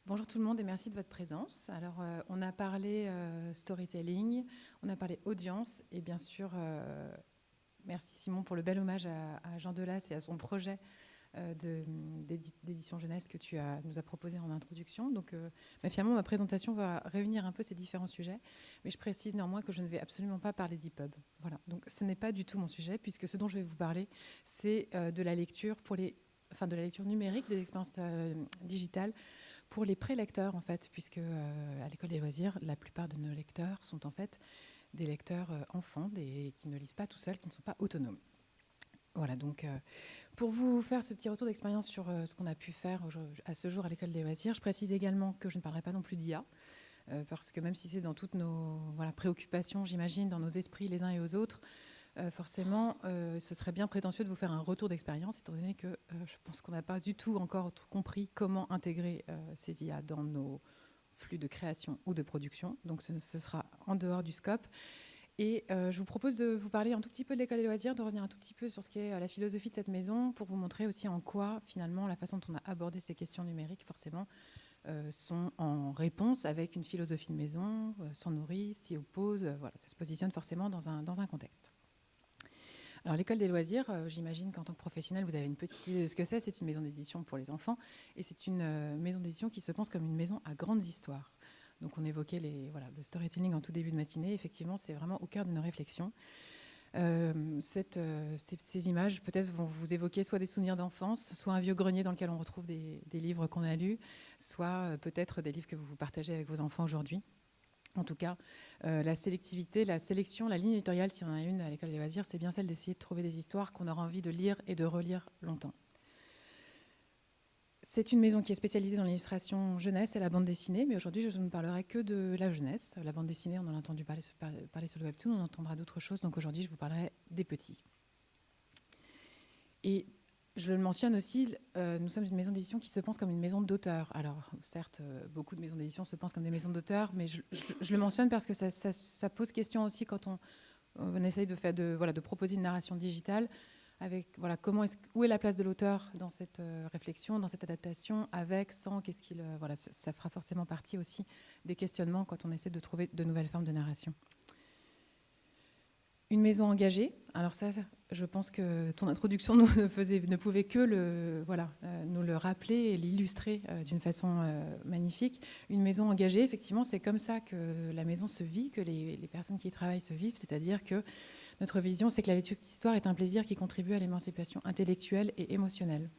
Bonjour tout le monde et merci de votre présence. Alors, on a parlé storytelling, on a parlé audience et bien sûr, merci Simon pour le bel hommage à Jean Delas et à son projet d'édition jeunesse que nous as proposé en introduction. Donc, finalement, ma présentation va réunir un peu ces différents sujets, mais je précise néanmoins que je ne vais absolument pas parler d'e-pub. Voilà. Donc, ce n'est pas du tout mon sujet, puisque ce dont je vais vous parler, c'est de la lecture de la lecture numérique des expériences digitales pour les pré-lecteurs, en fait, puisque à l'école des loisirs, la plupart de nos lecteurs sont en fait des lecteurs enfants qui ne lisent pas tout seuls, qui ne sont pas autonomes. Voilà, donc pour vous faire ce petit retour d'expérience sur ce qu'on a pu faire à ce jour à l'école des loisirs, je précise également que je ne parlerai pas non plus d'IA, parce que même si c'est dans toutes nos préoccupations, j'imagine, dans nos esprits les uns et aux autres, forcément, ce serait bien prétentieux de vous faire un retour d'expérience, étant donné que je pense qu'on n'a pas du tout encore compris comment intégrer ces IA dans nos flux de création ou de production. Donc ce sera en dehors du scope. Et je vous propose de vous parler un tout petit peu de l'école des loisirs, de revenir un tout petit peu sur ce qu'est la philosophie de cette maison, pour vous montrer aussi en quoi, finalement, la façon dont on a abordé ces questions numériques, forcément, sont en réponse avec une philosophie de maison, s'en nourrit, s'y oppose. Voilà, ça se positionne forcément dans un contexte. Alors l'école des loisirs, j'imagine qu'en tant que professionnel, vous avez une petite idée de ce que c'est. C'est une maison d'édition pour les enfants et c'est une maison d'édition qui se pense comme une maison à grandes histoires. Donc on évoquait le storytelling en tout début de matinée. Effectivement, c'est vraiment au cœur de nos réflexions. Ces images peut-être vont vous évoquer soit des souvenirs d'enfance, soit un vieux grenier dans lequel on retrouve des livres qu'on a lus, soit peut-être des livres que vous partagez avec vos enfants aujourd'hui. En tout cas, la sélectivité, la sélection, la ligne éditoriale, s'il y en a une à l'école des loisirs, c'est bien celle d'essayer de trouver des histoires qu'on aura envie de lire et de relire longtemps. C'est une maison qui est spécialisée dans l'illustration jeunesse et la bande dessinée, mais aujourd'hui, je ne parlerai que de la jeunesse. La bande dessinée, on en a entendu parler sur le webtoon, on entendra d'autres choses, donc aujourd'hui, je vous parlerai des petits. Et je le mentionne aussi, nous sommes une maison d'édition qui se pense comme une maison d'auteur. Alors, certes, beaucoup de maisons d'édition se pensent comme des maisons d'auteur, mais je le mentionne parce que ça pose question aussi quand on essaye de proposer une narration digitale. Avec, où est la place de l'auteur dans cette réflexion, dans cette adaptation, avec, sans, ça fera forcément partie aussi des questionnements quand on essaie de trouver de nouvelles formes de narration. Une maison engagée, alors ça, je pense que ton introduction ne pouvait que nous le rappeler et l'illustrer d'une façon magnifique. Une maison engagée, effectivement, c'est comme ça que la maison se vit, que les personnes qui y travaillent se vivent, c'est-à-dire que notre vision, c'est que la lecture d'histoire est un plaisir qui contribue à l'émancipation intellectuelle et émotionnelle.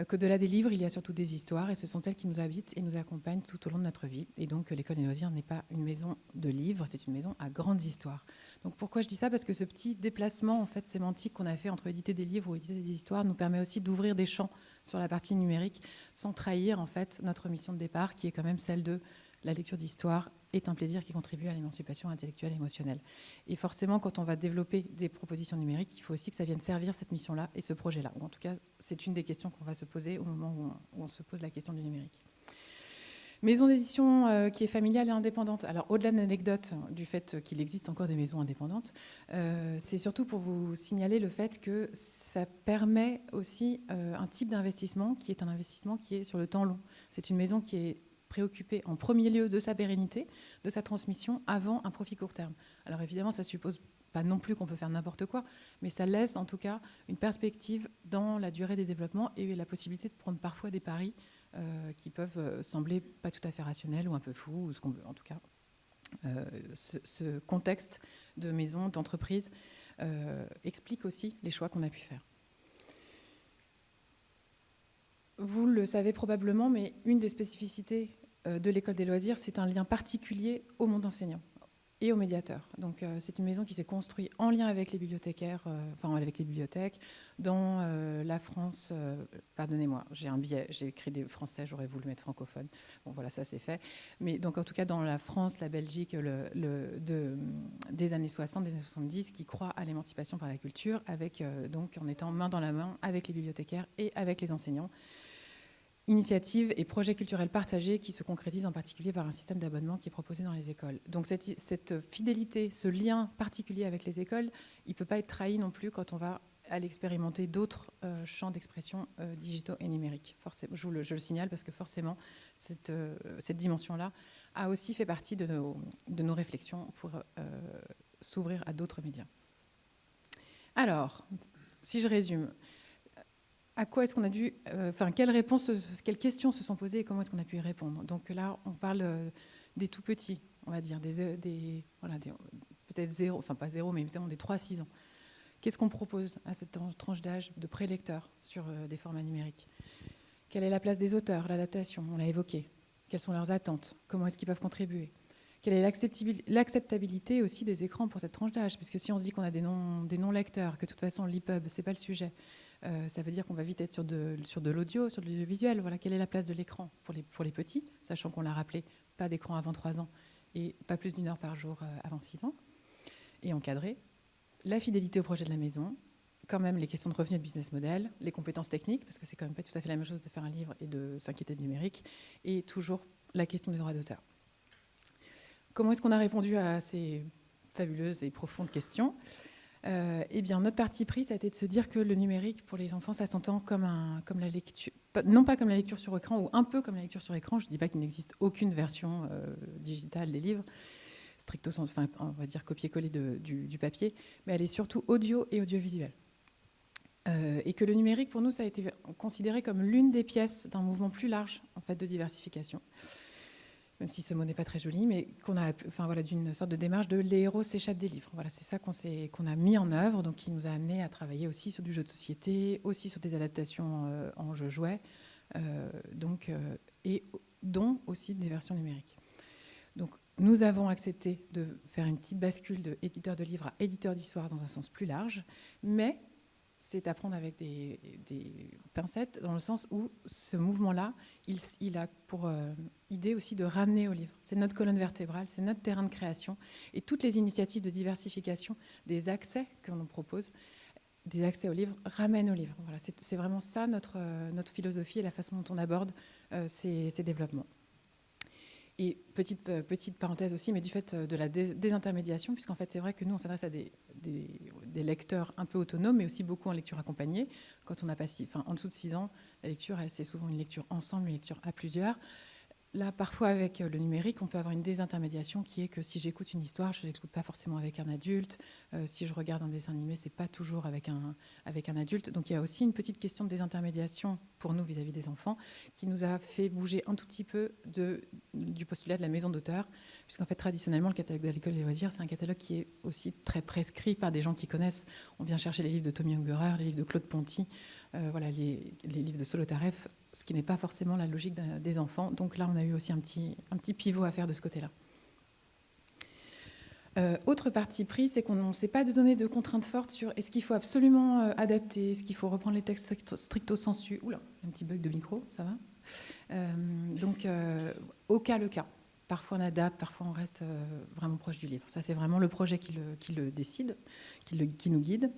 Qu'au-delà des livres, il y a surtout des histoires, et ce sont elles qui nous habitent et nous accompagnent tout au long de notre vie. Et donc, l'école des loisirs n'est pas une maison de livres, c'est une maison à grandes histoires. Donc, pourquoi je dis ça? Parce que ce petit déplacement en fait, sémantique qu'on a fait entre éditer des livres ou éditer des histoires nous permet aussi d'ouvrir des champs sur la partie numérique, sans trahir en fait notre mission de départ, qui est quand même celle de la lecture d'histoire est un plaisir qui contribue à l'émancipation intellectuelle et émotionnelle. Et forcément, quand on va développer des propositions numériques, il faut aussi que ça vienne servir cette mission-là et ce projet-là. Ou en tout cas, c'est une des questions qu'on va se poser au moment où on se pose la question du numérique. Maison d'édition qui est familiale et indépendante. Alors, au-delà de l'anecdote du fait qu'il existe encore des maisons indépendantes, c'est surtout pour vous signaler le fait que ça permet aussi un type d'investissement qui est un investissement qui est sur le temps long. C'est une maison qui est préoccupé en premier lieu de sa pérennité, de sa transmission, avant un profit court terme. Alors évidemment, ça suppose pas non plus qu'on peut faire n'importe quoi, mais ça laisse en tout cas une perspective dans la durée des développements et la possibilité de prendre parfois des paris qui peuvent sembler pas tout à fait rationnels ou un peu fous, ou ce qu'on veut. En tout cas, ce contexte de maison, d'entreprise, explique aussi les choix qu'on a pu faire. Vous le savez probablement, mais une des spécificités de l'école des loisirs, c'est un lien particulier au monde enseignant et aux médiateurs. Donc c'est une maison qui s'est construite en lien avec les bibliothécaires, avec les bibliothèques, dans la France, pardonnez-moi, j'ai un biais, j'ai écrit des français, j'aurais voulu mettre francophone. Bon voilà, ça c'est fait. Mais donc en tout cas dans la France, la Belgique des années 60, des années 70, qui croit à l'émancipation par la culture, avec donc en étant main dans la main avec les bibliothécaires et avec les enseignants. Initiatives et projets culturels partagés qui se concrétisent en particulier par un système d'abonnement qui est proposé dans les écoles. Donc cette fidélité, ce lien particulier avec les écoles, il ne peut pas être trahi non plus quand on va aller expérimenter d'autres champs d'expression digitaux et numériques. Forcément, je le signale parce que forcément, cette dimension-là a aussi fait partie de nos réflexions pour s'ouvrir à d'autres médias. Alors, si je résume, à quoi est-ce qu'on a dû... quelles questions se sont posées et comment est-ce qu'on a pu y répondre? Donc là, on parle des tout petits, on va dire, peut-être zéro, enfin pas zéro, mais mettons des 3-6 ans. Qu'est-ce qu'on propose à cette tranche d'âge de prélecteurs sur des formats numériques? Quelle est la place des auteurs, l'adaptation? On l'a évoqué. Quelles sont leurs attentes? Comment est-ce qu'ils peuvent contribuer? Quelle est l'acceptabilité aussi des écrans pour cette tranche d'âge? Puisque si on se dit qu'on a des non-lecteurs, que de toute façon l'EPUB, ce n'est pas le sujet, ça veut dire qu'on va vite être sur de l'audio, sur de l'audiovisuel. Voilà, quelle est la place de l'écran pour les petits, sachant qu'on l'a rappelé, pas d'écran avant 3 ans et pas plus d'1 heure par jour avant 6 ans, et encadré. La fidélité au projet de la maison, quand même les questions de revenus et de business model, les compétences techniques, parce que c'est quand même pas tout à fait la même chose de faire un livre et de s'inquiéter du numérique, et toujours la question des droits d'auteur. Comment est-ce qu'on a répondu à ces fabuleuses et profondes questions? Eh bien, notre parti pris, ça a été de se dire que le numérique, pour les enfants, ça s'entend comme la lecture, non pas comme la lecture sur écran, ou un peu comme la lecture sur écran. Je ne dis pas qu'il n'existe aucune version digitale des livres, stricto sensu, enfin, on va dire copier-coller du papier, mais elle est surtout audio et audiovisuelle. Et que le numérique, pour nous, ça a été considéré comme l'une des pièces d'un mouvement plus large, en fait, de diversification. Même si ce mot n'est pas très joli, mais d'une sorte de démarche de les héros s'échappent des livres. Voilà, c'est ça qu'on a mis en œuvre, donc qui nous a amené à travailler aussi sur du jeu de société, aussi sur des adaptations en jeu-jouet, et dont aussi des versions numériques. Donc, nous avons accepté de faire une petite bascule de éditeur de livres à éditeur d'histoire dans un sens plus large, mais c'est à prendre avec des pincettes, dans le sens où ce mouvement-là, il a pour idée aussi de ramener au livre. C'est notre colonne vertébrale, c'est notre terrain de création. Et toutes les initiatives de diversification des accès que l'on propose, des accès au livre, ramènent au livre. Voilà, c'est vraiment ça notre philosophie et la façon dont on aborde ces développements. Et petite parenthèse aussi, mais du fait de la désintermédiation, puisqu'en fait c'est vrai que nous on s'adresse à des lecteurs un peu autonomes, mais aussi beaucoup en lecture accompagnée. Quand on a en dessous de 6 ans, la lecture, c'est souvent une lecture ensemble, une lecture à plusieurs. Là, parfois, avec le numérique, on peut avoir une désintermédiation qui est que si j'écoute une histoire, je ne l'écoute pas forcément avec un adulte. Si je regarde un dessin animé, ce n'est pas toujours avec un adulte. Donc, il y a aussi une petite question de désintermédiation pour nous vis-à-vis des enfants qui nous a fait bouger un tout petit peu du postulat de la maison d'auteur. Puisqu'en fait, traditionnellement, le catalogue de l'école des loisirs, c'est un catalogue qui est aussi très prescrit par des gens qui connaissent. On vient chercher les livres de Tommy Ungerer, les livres de Claude Ponty, les livres de Solotareff, ce qui n'est pas forcément la logique des enfants. Donc là, on a eu aussi un petit pivot à faire de ce côté-là. Autre parti pris, c'est qu'on ne sait pas de donner de contraintes fortes sur est-ce qu'il faut absolument adapter, est-ce qu'il faut reprendre les textes stricto sensu. Oula, un petit bug de micro, ça va. Au cas le cas. Parfois on adapte, parfois on reste vraiment proche du livre. Ça, c'est vraiment le projet qui le décide, qui nous guide.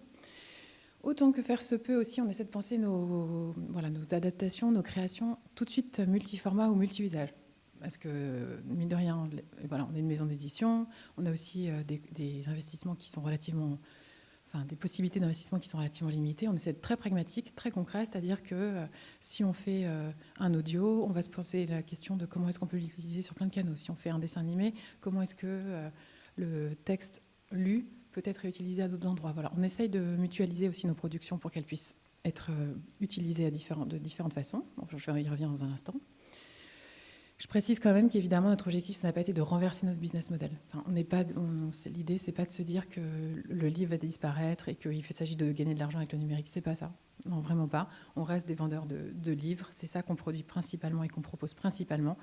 Autant que faire se peut aussi, on essaie de penser nos adaptations, nos créations, tout de suite multiformat ou multi-usage. Parce que, mine de rien, on est une maison d'édition, on a aussi des investissements qui sont des possibilités d'investissement qui sont relativement limitées. On essaie d'être très pragmatique, très concret, c'est-à-dire que si on fait un audio, on va se poser la question de comment est-ce qu'on peut l'utiliser sur plein de canaux. Si on fait un dessin animé, comment est-ce que le texte lu peut être réutilisé à d'autres endroits. Voilà. On essaye de mutualiser aussi nos productions pour qu'elles puissent être utilisées de différentes façons. Bon, je y reviens dans un instant. Je précise quand même qu'évidemment, notre objectif, ça n'a pas été de renverser notre business model. Enfin, l'idée, c'est pas de se dire que le livre va disparaître et qu'il s'agit de gagner de l'argent avec le numérique. C'est pas ça. Non, vraiment pas. On reste des vendeurs de livres. C'est ça qu'on produit principalement et qu'on propose principalement,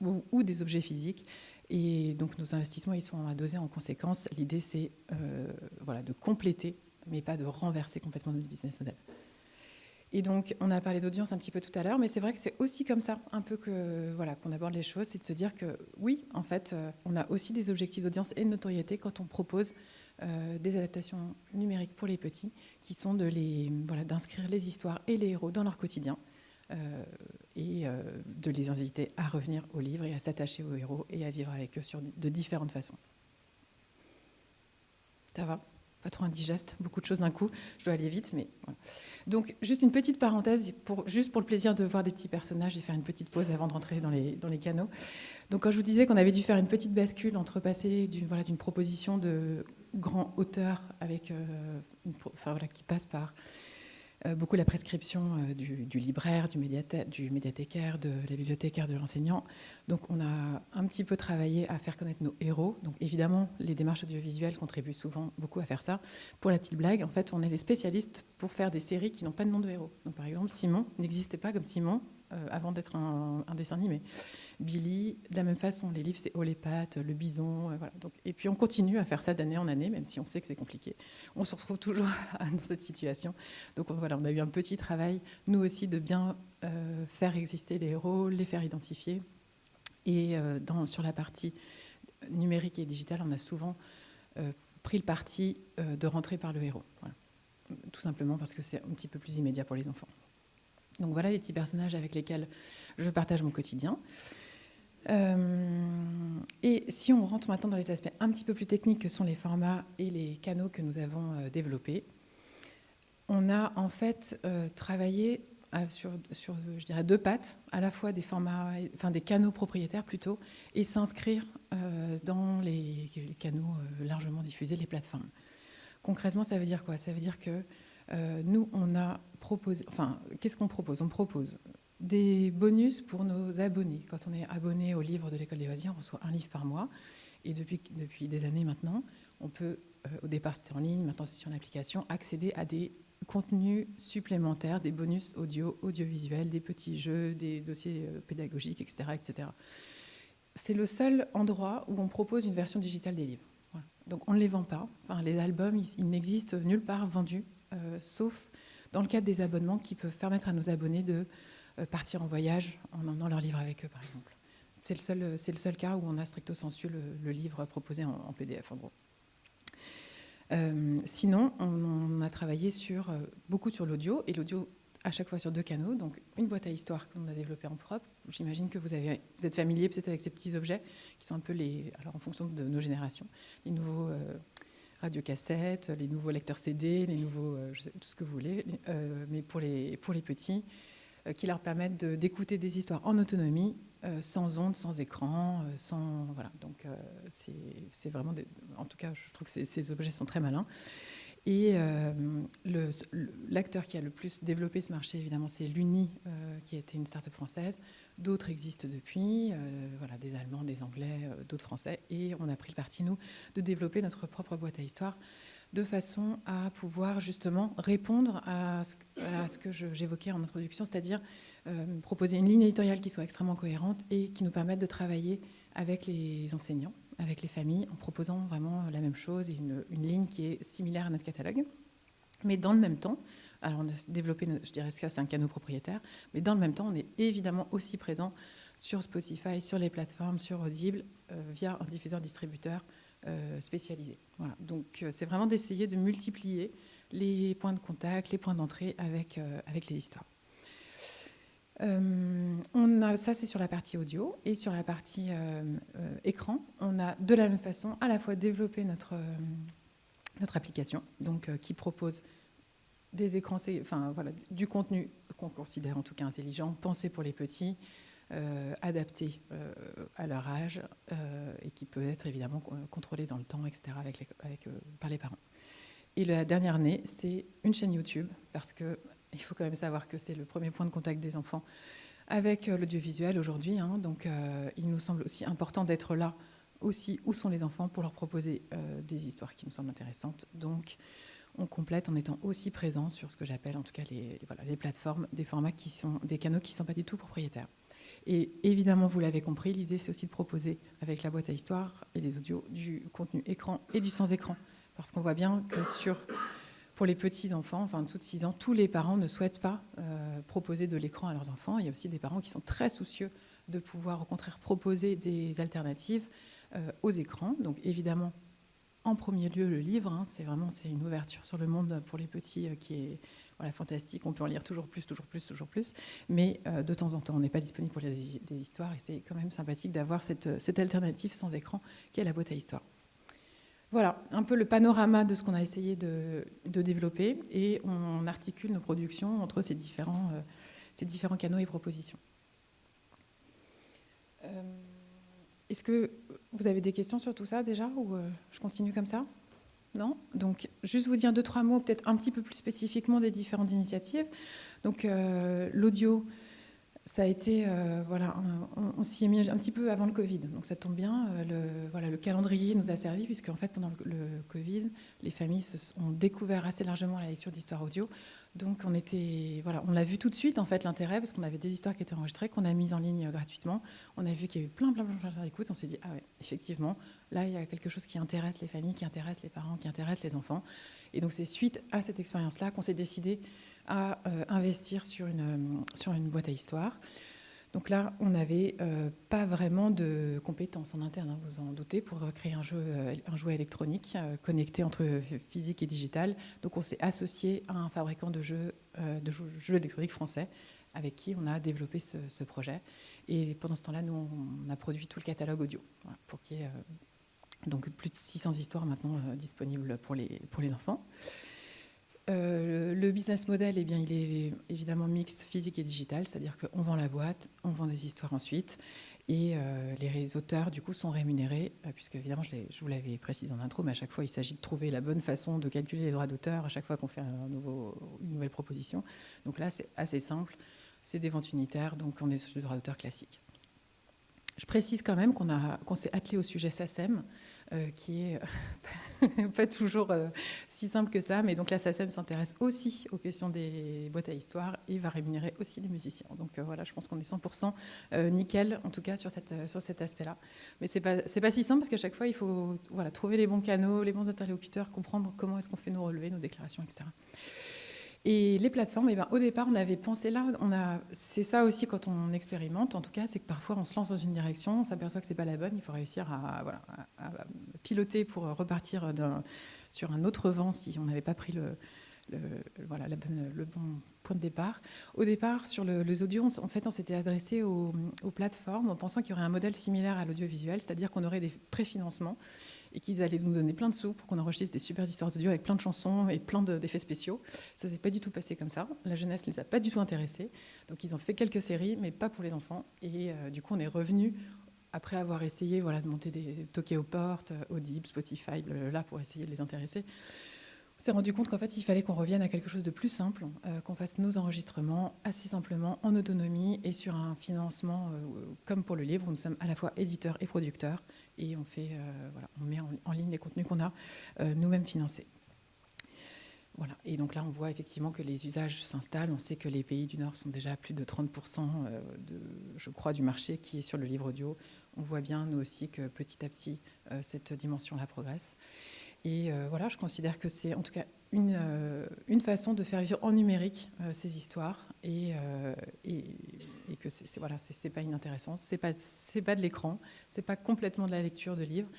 ou des objets physiques. Et donc nos investissements, ils sont à doser en conséquence. L'idée, c'est de compléter, mais pas de renverser complètement notre business model. Et donc, on a parlé d'audience un petit peu tout à l'heure, mais c'est vrai que c'est aussi comme ça, un peu qu'on aborde les choses, c'est de se dire que oui, en fait, on a aussi des objectifs d'audience et de notoriété quand on propose des adaptations numériques pour les petits, qui sont d'inscrire les histoires et les héros dans leur quotidien. Et de les inviter à revenir au livre et à s'attacher aux héros et à vivre avec eux de différentes façons. Ça va ? pas trop indigeste, beaucoup de choses d'un coup. Je dois aller vite, mais voilà. Donc, juste une petite parenthèse, juste pour le plaisir de voir des petits personnages et faire une petite pause avant de rentrer dans les canaux. Donc, quand je vous disais qu'on avait dû faire une petite bascule entre passer d'une proposition de grand auteur avec, qui passe par beaucoup la prescription du libraire, du médiathécaire, de la bibliothécaire, de l'enseignant. Donc on a un petit peu travaillé à faire connaître nos héros. Donc évidemment, les démarches audiovisuelles contribuent souvent beaucoup à faire ça. Pour la petite blague, en fait, on est les spécialistes pour faire des séries qui n'ont pas de nom de héros. Donc par exemple, Simon n'existait pas comme Simon avant d'être un dessin animé. Billy, de la même façon, les livres, c'est Oh les pattes, le bison, voilà. Donc, et puis on continue à faire ça d'année en année, même si on sait que c'est compliqué. On se retrouve toujours dans cette situation. Donc voilà, on a eu un petit travail, nous aussi, de bien faire exister les héros, les faire identifier. Et sur la partie numérique et digitale, on a souvent pris le parti de rentrer par le héros. Voilà. Tout simplement parce que c'est un petit peu plus immédiat pour les enfants. Donc voilà les petits personnages avec lesquels je partage mon quotidien. Et si on rentre maintenant dans les aspects un petit peu plus techniques que sont les formats et les canaux que nous avons développés, on a en fait travaillé sur je dirais, deux pattes, à la fois des formats, enfin des canaux propriétaires plutôt, et s'inscrire dans les canaux largement diffusés, les plateformes. Concrètement, ça veut dire quoi? Ça veut dire que nous, on a proposé, enfin, qu'est-ce qu'on propose? On propose des bonus pour nos abonnés. Quand on est abonné au livre de l'École des loisirs, on reçoit un livre par mois. Et depuis des années maintenant, on peut, au départ c'était en ligne, maintenant c'est sur l'application, accéder à des contenus supplémentaires, des bonus audiovisuels, des petits jeux, des dossiers pédagogiques, etc., etc. C'est le seul endroit où on propose une version digitale des livres. Voilà. Donc on ne les vend pas. Enfin, les albums, ils n'existent nulle part vendus, sauf dans le cadre des abonnements qui peuvent permettre à nos abonnés de partir en voyage en emmenant leur livre avec eux, par exemple. C'est le seul cas où on a stricto sensu le livre proposé en PDF, en gros. Sinon, on a travaillé beaucoup sur l'audio, et l'audio à chaque fois sur deux canaux. Donc, une boîte à histoire qu'on a développée en propre. J'imagine que vous êtes familier peut-être avec ces petits objets qui sont un peu alors en fonction de nos générations, les nouveaux radiocassettes, les nouveaux lecteurs CD, les nouveaux, tout ce que vous voulez, mais pour les petits, qui leur permettent d'écouter des histoires en autonomie, sans ondes, sans écran, sans... Voilà, donc c'est vraiment... En tout cas, je trouve que ces objets sont très malins. Et l'acteur qui a le plus développé ce marché, évidemment, c'est l'Uni, qui a été une start-up française. D'autres existent depuis, voilà, des Allemands, des Anglais, d'autres Français. Et on a pris le parti, nous, de développer notre propre boîte à histoire, de façon à pouvoir justement répondre à ce que j'évoquais en introduction, c'est-à-dire proposer une ligne éditoriale qui soit extrêmement cohérente et qui nous permette de travailler avec les enseignants, avec les familles, en proposant vraiment la même chose et une ligne qui est similaire à notre catalogue. Mais dans le même temps, alors on a développé, je dirais que c'est un canal propriétaire, mais dans le même temps, on est évidemment aussi présent sur Spotify, sur les plateformes, sur Audible, via un diffuseur-distributeur spécialisé. Voilà. Donc c'est vraiment d'essayer de multiplier les points de contact, les points d'entrée avec les histoires. Ça, c'est sur la partie audio. Et sur la partie écran, on a de la même façon à la fois développé notre application, donc, qui propose des écrans, voilà, du contenu qu'on considère en tout cas intelligent, pensé pour les petits, adapté à leur âge, et qui peut être évidemment contrôlé dans le temps, etc., par les parents. Et la dernière année, c'est une chaîne YouTube, parce que il faut quand même savoir que c'est le premier point de contact des enfants avec l'audiovisuel aujourd'hui. Hein, donc, il nous semble aussi important d'être là aussi où sont les enfants pour leur proposer des histoires qui nous semblent intéressantes. Donc, on complète en étant aussi présent sur ce que j'appelle en tout cas les plateformes, des formats qui sont des canaux qui ne sont pas du tout propriétaires. Et évidemment, vous l'avez compris, l'idée, c'est aussi de proposer avec la boîte à histoire et les audios du contenu écran et du sans-écran. Parce qu'on voit bien que pour les petits-enfants, enfin en dessous de 6 ans, tous les parents ne souhaitent pas proposer de l'écran à leurs enfants. Il y a aussi des parents qui sont très soucieux de pouvoir, au contraire, proposer des alternatives aux écrans. Donc évidemment, en premier lieu, le livre, hein, c'est une ouverture sur le monde pour les petits qui est fantastique. On peut en lire toujours plus. Mais de temps en temps, on n'est pas disponible pour lire des histoires. Et c'est quand même sympathique d'avoir cette alternative sans écran qu'est la boîte à histoire. voilà, un peu le panorama de ce qu'on a essayé de développer, et on articule nos productions entre ces différents canaux et propositions. Est-ce que vous avez des questions sur tout ça déjà, ou je continue comme ça? Non? Donc, juste vous dire 2-3 mots, peut-être un petit peu plus spécifiquement des différentes initiatives. Donc, l'audio, ça a été, voilà, on s'y est mis un petit peu avant le Covid, donc ça tombe bien. Le calendrier nous a servi, puisque en fait, pendant le Covid, les familles ont découvert assez largement la lecture d'histoires audio. Donc on l'a vu tout de suite, en fait, l'intérêt, parce qu'on avait des histoires qui étaient enregistrées, qu'on a mises en ligne gratuitement. On a vu qu'il y a eu plein d'écoutes. On s'est dit, ah ouais, effectivement, là, il y a quelque chose qui intéresse les familles, qui intéresse les parents, qui intéresse les enfants. Et donc, c'est suite à cette expérience-là qu'on s'est décidé à investir sur une boîte à histoire. Donc là, on n'avait pas vraiment de compétences en interne, hein, vous en doutez, pour créer un jouet électronique connecté entre physique et digital. Donc on s'est associé à un fabricant de jeux électroniques français avec qui on a développé ce projet. Et pendant ce temps-là, nous, on a produit tout le catalogue audio, voilà, pour qu'il y ait donc plus de 600 histoires maintenant disponibles pour les enfants. Le business model, eh bien, il est évidemment mix physique et digital, c'est-à-dire qu'on vend la boîte, on vend des histoires ensuite, et les auteurs, du coup, sont rémunérés, puisque évidemment, je vous l'avais précisé en intro, mais à chaque fois, il s'agit de trouver la bonne façon de calculer les droits d'auteur à chaque fois qu'on fait une nouvelle proposition. Donc là, c'est assez simple, c'est des ventes unitaires, donc on est sur du droit d'auteur classique. Je précise quand même qu'on s'est attelé au sujet SACEM, qui est pas toujours si simple que ça, mais donc la SACEM s'intéresse aussi aux questions des boîtes à histoire et va rémunérer aussi les musiciens. Donc voilà, je pense qu'on est 100% nickel, en tout cas sur cet aspect-là. Mais c'est pas si simple, parce qu'à chaque fois, il faut trouver les bons canaux, les bons interlocuteurs, comprendre comment est-ce qu'on fait nos relevés, nos déclarations, etc. Et les plateformes, eh ben, au départ, on avait pensé là, c'est ça aussi quand on expérimente, en tout cas, c'est que parfois on se lance dans une direction, on s'aperçoit que c'est pas la bonne, il faut réussir à piloter pour repartir sur un autre vent si on n'avait pas pris le bon point de départ. Au départ, sur les audios, en fait, on s'était adressé aux plateformes en pensant qu'il y aurait un modèle similaire à l'audiovisuel, c'est-à-dire qu'on aurait des préfinancements et qu'ils allaient nous donner plein de sous pour qu'on enregistre des super histoires audio avec plein de chansons et plein d'effets spéciaux. Ça ne s'est pas du tout passé comme ça. La jeunesse ne les a pas du tout intéressés. Donc, ils ont fait quelques séries, mais pas pour les enfants. Et du coup, on est revenu, après avoir essayé de monter des Tokyo Port, Audible, Spotify, blablabla, pour essayer de les intéresser. On s'est rendu compte qu'en fait, il fallait qu'on revienne à quelque chose de plus simple, qu'on fasse nos enregistrements assez simplement, en autonomie et sur un financement, comme pour le livre, où nous sommes à la fois éditeurs et producteurs, et on met en ligne les contenus qu'on a nous-mêmes financés. Voilà. Et donc là, on voit effectivement que les usages s'installent. On sait que les pays du Nord sont déjà à plus de 30% je crois, du marché qui est sur le livre audio. On voit bien, nous aussi, que petit à petit, cette dimension-là progresse. Et voilà, je considère que c'est en tout cas une façon de faire vivre en numérique ces histoires, et que c'est pas inintéressant, c'est pas de l'écran, c'est pas complètement de la lecture de livres,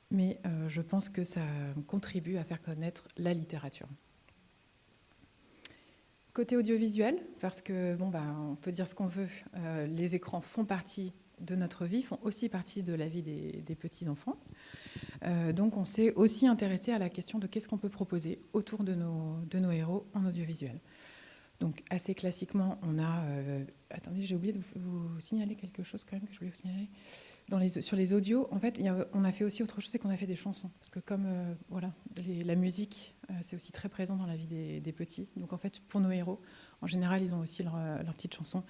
mais je pense que ça contribue à faire connaître la littérature. Côté audiovisuel, parce que on peut dire ce qu'on veut, les écrans font partie de notre vie, font aussi partie de la vie des petits-enfants. Donc on s'est aussi intéressé à la question de qu'est-ce qu'on peut proposer autour de nos héros en audiovisuel. Donc assez classiquement, on a... attendez, j'ai oublié de vous signaler quelque chose quand même que je voulais vous signaler. Sur les audios, en fait, on a fait aussi autre chose, c'est qu'on a fait des chansons. Parce que comme la musique, c'est aussi très présent dans la vie des petits. Donc en fait, pour nos héros, en général, ils ont aussi leurs petites chansons.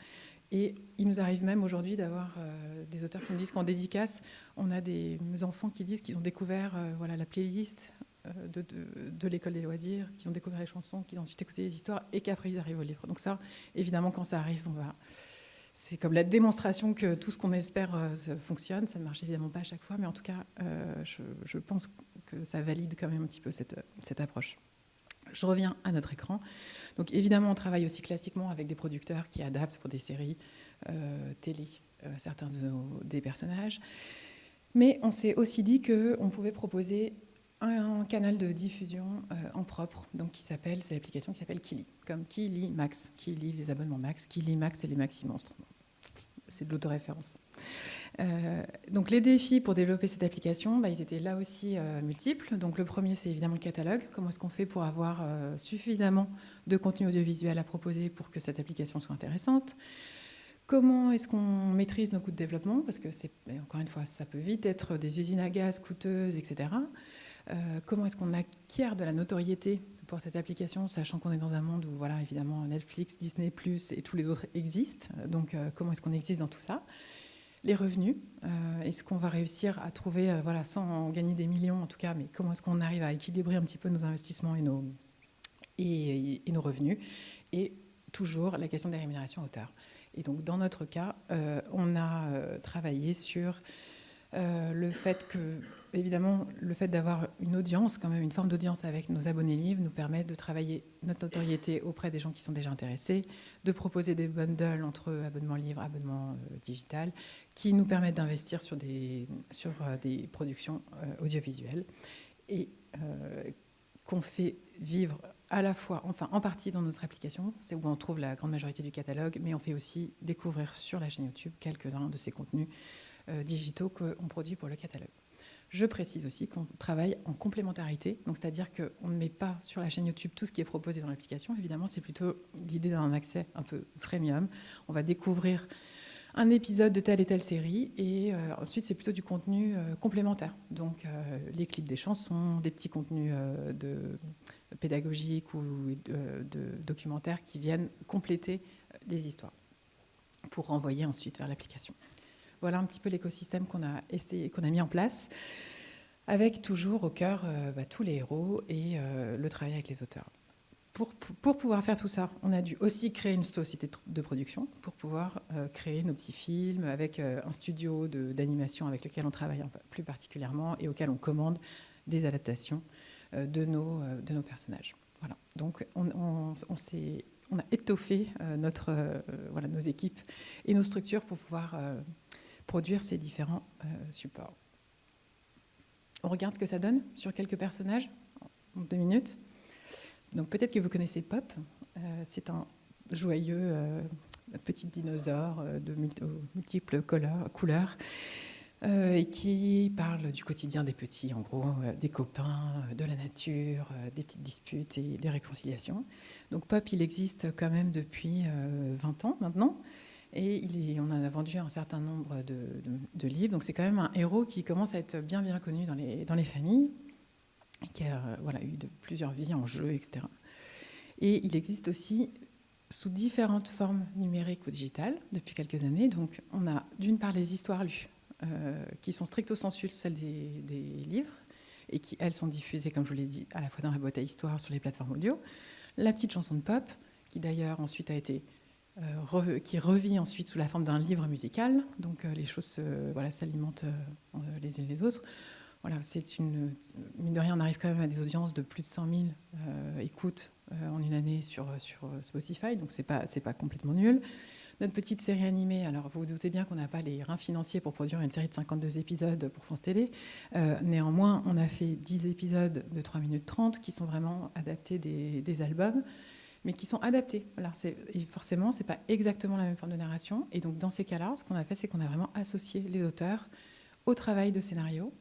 Et il nous arrive même aujourd'hui d'avoir des auteurs qui nous disent qu'en dédicace, on a des enfants qui disent qu'ils ont découvert la playlist de l'école des loisirs, qu'ils ont découvert les chansons, qu'ils ont ensuite écouté les histoires et qu'après ils arrivent au livre. Donc ça, évidemment, quand ça arrive, c'est comme la démonstration que tout ce qu'on espère fonctionne. Ça ne marche évidemment pas à chaque fois, mais en tout cas, je pense que ça valide quand même un petit peu cette approche. Je reviens à notre écran. Donc évidemment, on travaille aussi classiquement avec des producteurs qui adaptent pour des séries télé certains des personnages. Mais on s'est aussi dit qu'on pouvait proposer un canal de diffusion en propre, donc c'est l'application qui s'appelle Kili, comme Qui lit Max, qui lit les abonnements Max, Qui lit Max et les Maxi Monstres. C'est de l'autoréférence. Donc les défis pour développer cette application, ils étaient là aussi multiples. Donc le premier, c'est évidemment le catalogue. Comment est-ce qu'on fait pour avoir suffisamment de contenu audiovisuel à proposer pour que cette application soit intéressante? Comment est-ce qu'on maîtrise nos coûts de développement? Parce que, encore une fois, ça peut vite être des usines à gaz coûteuses, etc. Comment est-ce qu'on acquiert de la notoriété pour cette application, sachant qu'on est dans un monde où, voilà, évidemment, Netflix, Disney+, et tous les autres existent. Donc, comment est-ce qu'on existe dans tout ça? Les revenus, est-ce qu'on va réussir à trouver, voilà, sans en gagner des millions en tout cas, mais comment est-ce qu'on arrive à équilibrer un petit peu nos investissements et nos revenus? Et toujours la question des rémunérations auteurs. Et donc, dans notre cas, on a travaillé sur le fait que, évidemment, le fait d'avoir une audience, quand même une forme d'audience avec nos abonnés livres, nous permet de travailler notre notoriété auprès des gens qui sont déjà intéressés, de proposer des bundles entre abonnement livre, abonnement digital, qui nous permettent d'investir sur des productions audiovisuelles et qu'on fait vivre à la fois, enfin en partie dans notre application, c'est où on trouve la grande majorité du catalogue, mais on fait aussi découvrir sur la chaîne YouTube quelques-uns de ces contenus digitaux qu'on produit pour le catalogue. Je précise aussi qu'on travaille en complémentarité, donc c'est-à-dire qu'on ne met pas sur la chaîne YouTube tout ce qui est proposé dans l'application. Évidemment, c'est plutôt l'idée d'un accès un peu freemium. On va découvrir un épisode de telle et telle série, et ensuite c'est plutôt du contenu complémentaire. Donc les clips des chansons, des petits contenus pédagogiques ou de documentaires qui viennent compléter les histoires pour renvoyer ensuite vers l'application. Voilà un petit peu l'écosystème qu'on a mis en place, avec toujours au cœur tous les héros et le travail avec les auteurs. Pour pouvoir faire tout ça, on a dû aussi créer une société de production pour pouvoir créer nos petits films avec un studio d'animation avec lequel on travaille plus particulièrement et auquel on commande des adaptations de nos personnages. Voilà. Donc on a étoffé nos équipes et nos structures pour pouvoir produire ces différents supports. On regarde ce que ça donne sur quelques personnages en 2 minutes. Donc peut-être que vous connaissez Pop. C'est un joyeux petit dinosaure de multiples couleurs et qui parle du quotidien des petits, en gros, des copains, de la nature, des petites disputes et des réconciliations. Donc Pop, il existe quand même depuis 20 ans maintenant. Et on en a vendu un certain nombre de livres. Donc c'est quand même un héros qui commence à être bien connu dans les familles, et qui a eu plusieurs vies en jeu, etc. Et il existe aussi sous différentes formes numériques ou digitales depuis quelques années. Donc on a d'une part les histoires lues, qui sont stricto sensu celles des livres, et qui, elles, sont diffusées, comme je vous l'ai dit, à la fois dans la boîte à histoire sur les plateformes audio. La petite chanson de Pop, qui d'ailleurs ensuite a été qui revit ensuite sous la forme d'un livre musical. Donc les choses s'alimentent les unes les autres. Voilà, mine de rien, on arrive quand même à des audiences de plus de 100 000 écoutes en une année sur Spotify, donc c'est pas complètement nul. Notre petite série animée, alors vous vous doutez bien qu'on n'a pas les reins financiers pour produire une série de 52 épisodes pour France Télé. Néanmoins, on a fait 10 épisodes de 3 minutes 30 qui sont vraiment adaptés des albums, mais qui sont adaptés. Alors forcément, ce n'est pas exactement la même forme de narration. Et donc, dans ces cas-là, ce qu'on a fait, c'est qu'on a vraiment associé les auteurs au travail de scénario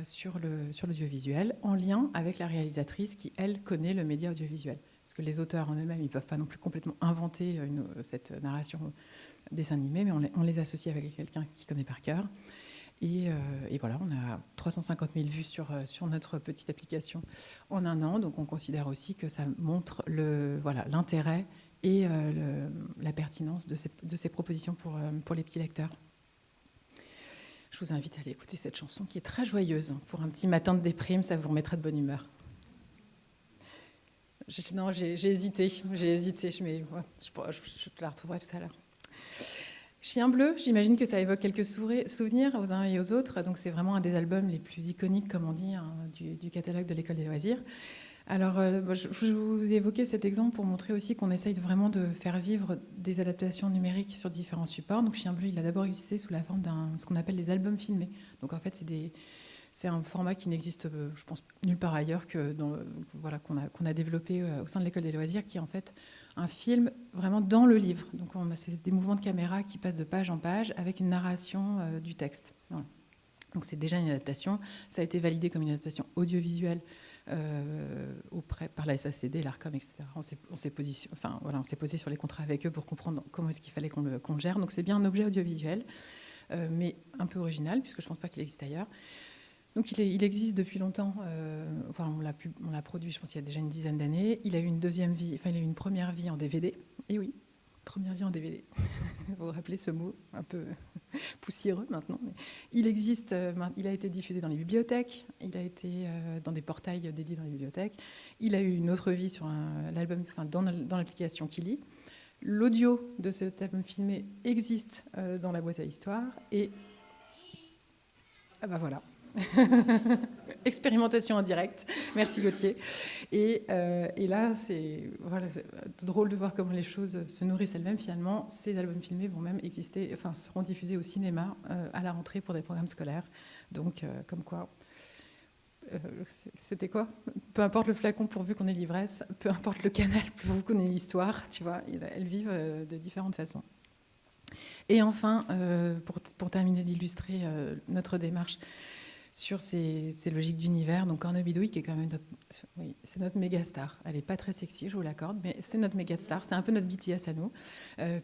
sur l'audiovisuel, en lien avec la réalisatrice qui, elle, connaît le média audiovisuel. Parce que les auteurs en eux-mêmes, ils ne peuvent pas non plus complètement inventer cette narration dessin animé, mais on les associe avec quelqu'un qui connaît par cœur. Et voilà, on a 350 000 vues sur notre petite application en 1 an. Donc, on considère aussi que ça montre l'intérêt et la pertinence de ces propositions pour les petits lecteurs. Je vous invite à aller écouter cette chanson qui est très joyeuse. Pour un petit matin de déprime, ça vous remettra de bonne humeur. J'ai hésité, mais je la retrouverai tout à l'heure. Chien bleu, j'imagine que ça évoque quelques souvenirs aux uns et aux autres. Donc c'est vraiment un des albums les plus iconiques, comme on dit, du catalogue de l'École des loisirs. Alors, je vous ai évoqué cet exemple pour montrer aussi qu'on essaye vraiment de faire vivre des adaptations numériques sur différents supports. Donc Chien bleu, il a d'abord existé sous la forme ce qu'on appelle des albums filmés. Donc en fait, c'est un format qui n'existe, je pense, nulle part ailleurs qu'on a développé au sein de l'École des loisirs, qui en fait un film vraiment dans le livre. Donc c'est des mouvements de caméra qui passent de page en page avec une narration du texte. Voilà. Donc c'est déjà une adaptation. Ça a été validé comme une adaptation audiovisuelle par la SACD, l'ARCOM, etc. On s'est posé sur les contrats avec eux pour comprendre comment est-ce qu'il fallait qu'on le gère. Donc c'est bien un objet audiovisuel, mais un peu original, puisque je ne pense pas qu'il existe ailleurs. Donc il existe depuis longtemps. On l'a produit, je pense, il y a déjà une dizaine d'années. Il a eu une deuxième vie, enfin il a eu une première vie en DVD. Et oui, première vie en DVD. Vous vous rappelez ce mot un peu poussiéreux maintenant. Mais il existe, il a été diffusé dans les bibliothèques, il a été dans des portails dédiés dans les bibliothèques. Il a eu une autre vie sur l'album, dans l'application Kili. L'audio de cet album filmé existe dans la boîte à histoire. Et ah bah voilà. Expérimentation en direct. Merci Gauthier. Et là, c'est drôle de voir comment les choses se nourrissent elles-mêmes. Finalement, ces albums filmés vont même exister, seront diffusés au cinéma à la rentrée pour des programmes scolaires. Donc, comme quoi, c'était quoi ? Peu importe le flacon pourvu qu'on ait l'ivresse, peu importe le canal pourvu qu'on ait l'histoire, tu vois, elles vivent de différentes façons. Et enfin, pour terminer d'illustrer notre démarche sur ces logiques d'univers, donc Cornell Bidouille, qui est quand même c'est notre méga star. Elle n'est pas très sexy, je vous l'accorde, mais c'est notre méga star. C'est un peu notre BTS à nous,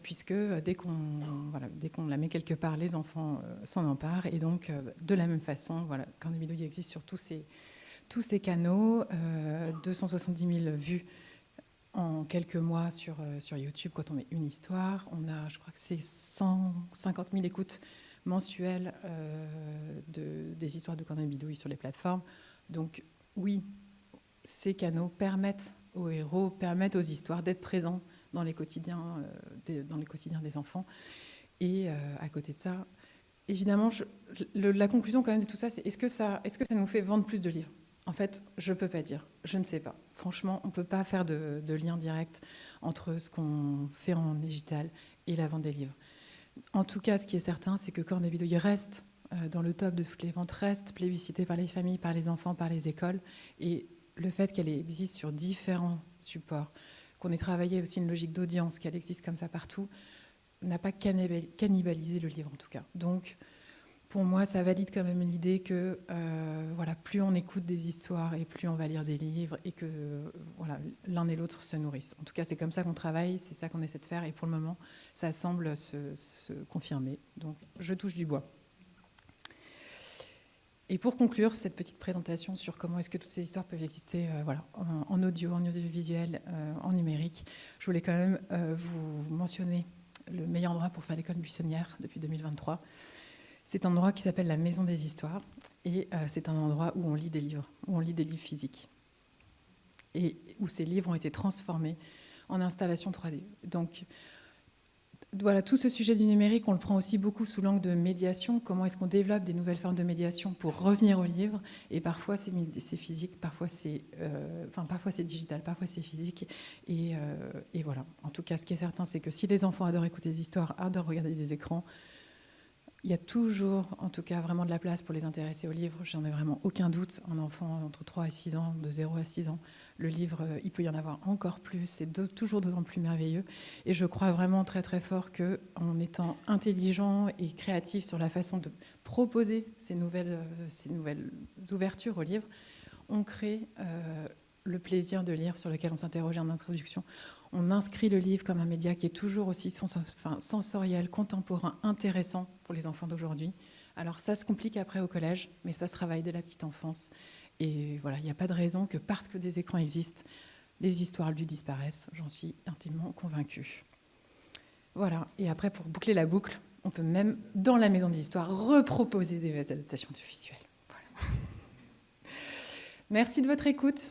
puisque dès qu'on la met quelque part, les enfants s'en emparent. Et donc, de la même façon, Cornell Bidouille existe sur tous ces canaux, 270 000 vues en quelques mois sur YouTube quand on met une histoire. On a, je crois que c'est 150 000 écoutes mensuelles des histoires de Cornell Bidouille sur les plateformes. Donc oui, ces canaux permettent aux héros, permettent aux histoires d'être présents dans les quotidiens des enfants. Et à côté de ça, évidemment, la conclusion quand même de tout ça, c'est est-ce que ça nous fait vendre plus de livres ? En fait, je ne peux pas dire. Je ne sais pas. Franchement, on ne peut pas faire de lien direct entre ce qu'on fait en digital et la vente des livres. En tout cas, ce qui est certain, c'est que Cornell Bidouille reste dans le top de toutes les ventes, reste plébiscité par les familles, par les enfants, par les écoles. Et le fait qu'elle existe sur différents supports, qu'on ait travaillé aussi une logique d'audience, qu'elle existe comme ça partout, n'a pas cannibalisé le livre en tout cas. Donc, pour moi, ça valide quand même l'idée que plus on écoute des histoires et plus on va lire des livres et que l'un et l'autre se nourrissent. En tout cas, c'est comme ça qu'on travaille, c'est ça qu'on essaie de faire et pour le moment, ça semble se confirmer. Donc, je touche du bois. Et pour conclure cette petite présentation sur comment est-ce que toutes ces histoires peuvent exister en audio, en audiovisuel, en numérique, je voulais quand même vous mentionner le meilleur endroit pour faire l'école buissonnière depuis 2023. C'est un endroit qui s'appelle la Maison des Histoires et c'est un endroit où on lit des livres, physiques et où ces livres ont été transformés en installation 3D. Donc voilà, tout ce sujet du numérique, on le prend aussi beaucoup sous l'angle de médiation. Comment est-ce qu'on développe des nouvelles formes de médiation pour revenir au livre ? Et parfois c'est physique, parfois c'est digital, parfois c'est physique. Et voilà. En tout cas, ce qui est certain, c'est que si les enfants adorent écouter des histoires, adorent regarder des écrans, il y a toujours, en tout cas, vraiment de la place pour les intéresser au livre. J'en ai vraiment aucun doute. Un enfant entre 3 et 6 ans, de 0 à 6 ans, le livre, il peut y en avoir encore plus. C'est toujours d'autant plus merveilleux. Et je crois vraiment très, très fort qu'en étant intelligent et créatif sur la façon de proposer ces nouvelles ouvertures au livre, on crée le plaisir de lire sur lequel on s'interrogeait en introduction. On inscrit le livre comme un média qui est toujours aussi sensoriel, contemporain, intéressant pour les enfants d'aujourd'hui. Alors ça se complique après au collège, mais ça se travaille dès la petite enfance. Et voilà, il n'y a pas de raison que parce que des écrans existent, les histoires lues disparaissent. J'en suis intimement convaincue. Voilà, et après pour boucler la boucle, on peut même, dans la Maison des Histoires, reproposer des adaptations visuelles. Voilà. Merci de votre écoute.